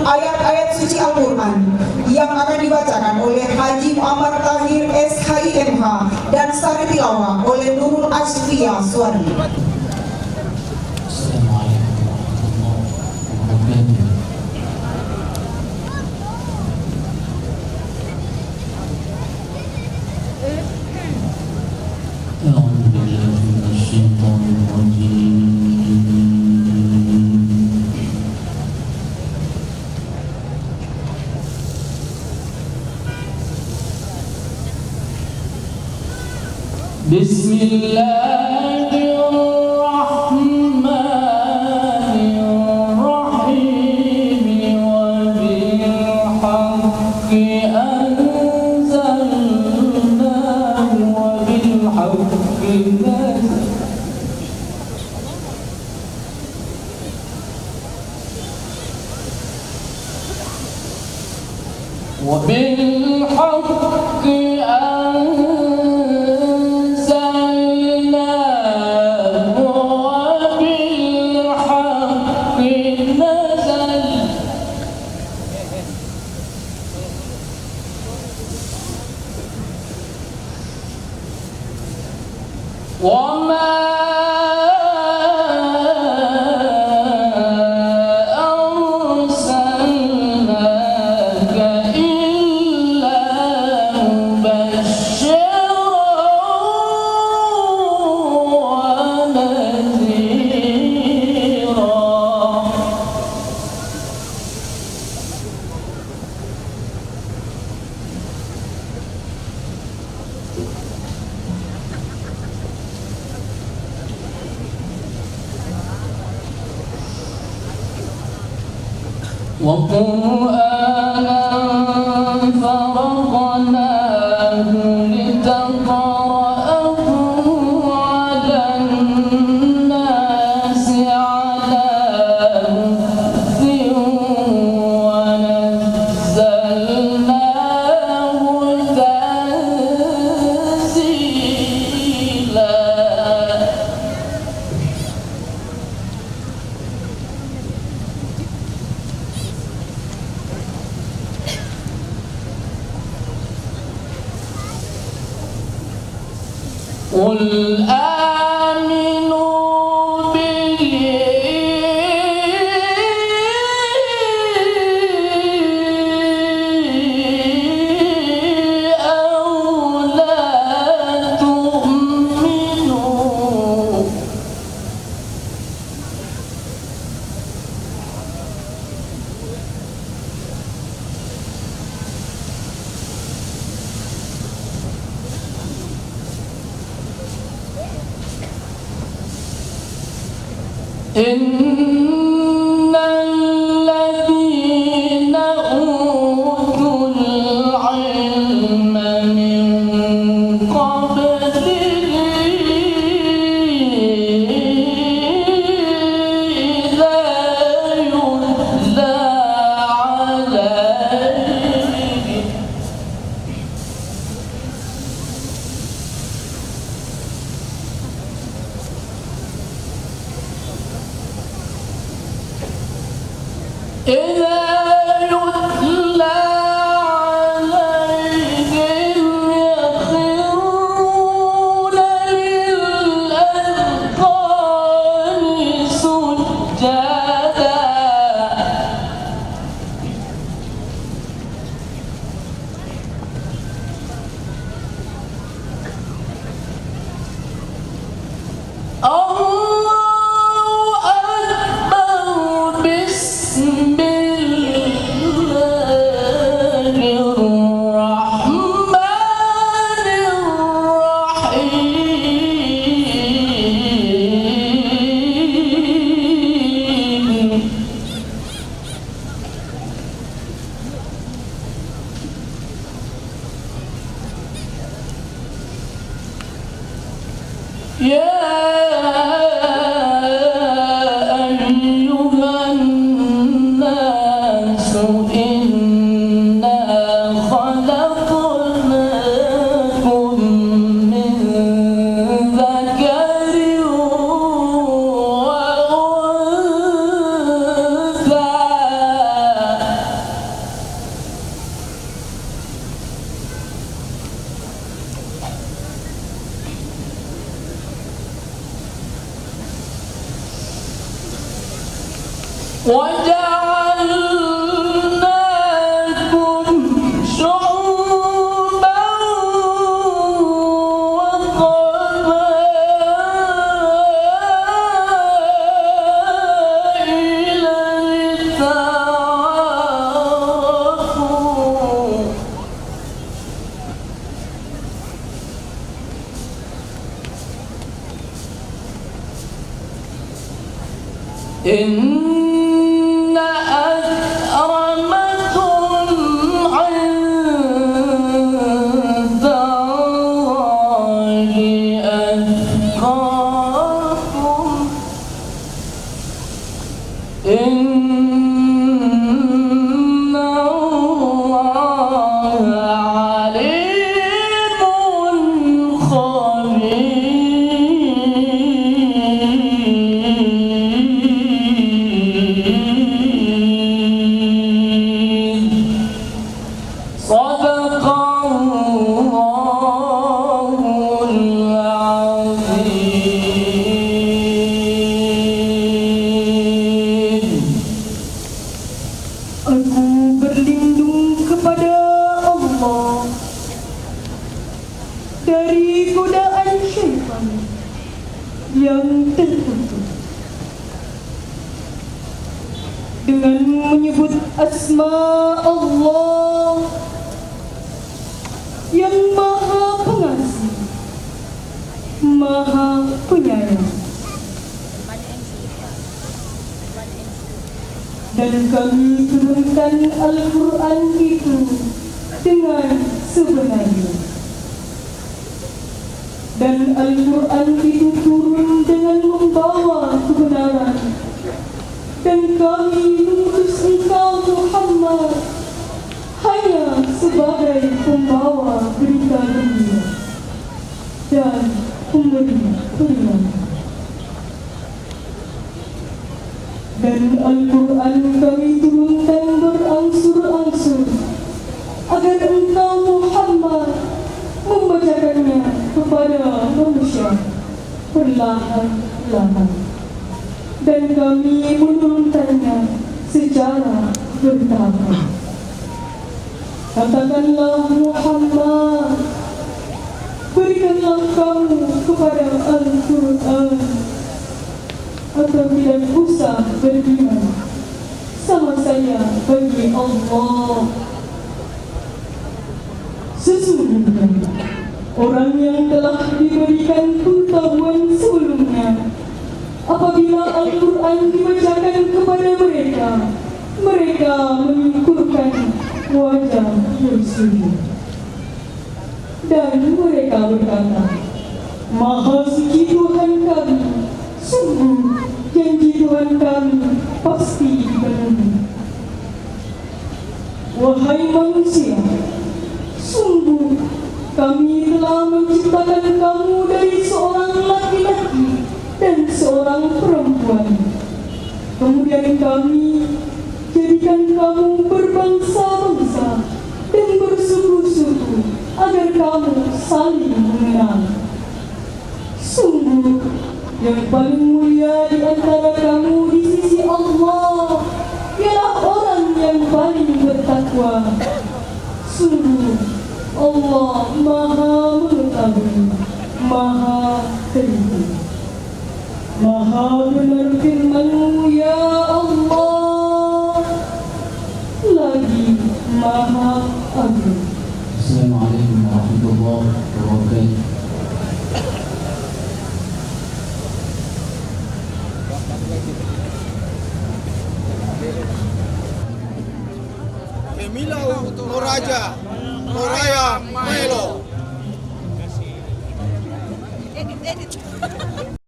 ayat-ayat suci Al-Quran yang akan dibacakan oleh Haji Muhammad Tahir SHIMH dan sari tilawah oleh Nurul Asfia Suwadi. Bismillahirrahmanirrahim wa bil haqqi anzalnahu wa bil haqqi وقرآنا فرقناه لتقرأه على الناس على مكث ونزلناه تنزيلا. قل آمنوا به أو لا تؤمنوا إن الذين أوتوا العلم من قبله إذا يتلى عليه يخرون للأذقان سجدا. الله أكبر. بسم الله وجعلناكم شعوبا وقبائل لتعارفوا إن أكرمكم عند الله أتقاكم إن الله عليم خبير صدق الله العظيم. Aku berlindung kepada Allah dari godaan syaitan yang tertutup. Dengan menyebut asma Allah yang Maha Pengasih, Maha Penyayang. Dan kami turunkan Al-Quran itu dengan sebenarnya. Dan Al-Quran itu turun dengan membawa kebenaran. Dan kami mengutus engkau Muhammad hanya sebagai pembawa berita gembira dan pemberi peringatan. Dan Al-Quran kami turunkan berangsur-angsur agar engkau Muhammad membacakannya kepada manusia perlahan-lahan. Dan kami menurunkannya secara bertahap. Katakanlah Muhammad, berikanlah kamu kepada Al-Quran, atau tidak usah beriman sama saya bagi Allah. Sesungguhnya orang yang telah diberikan pengetahuan sebelumnya, apabila Al-Quran dibacakan kepada mereka, mereka memikirkan wajah bersujud. Dan mereka berkata, Maha suci Tuhan kami, sungguh janji Tuhan kami pasti dipenuhi. Wahai manusia, sungguh kami telah menciptakan kamu dari seorang laki-laki dan seorang perempuan. Kemudian kami jadikan kamu berbangsa-bangsa dan bersuku-suku agar kamu saling mengenal. Sungguh yang paling mulia di antara kamu di sisi Allah ialah orang yang paling bertakwa. Sungguh Allah Maha mengetahui, Maha teliti. Maha benar firman-Mu ya Allah, lagi Maha agung. Assalamualaikum warahmatullahi wabarakatuh. Emilau Moraja Moraya Melo. Edit.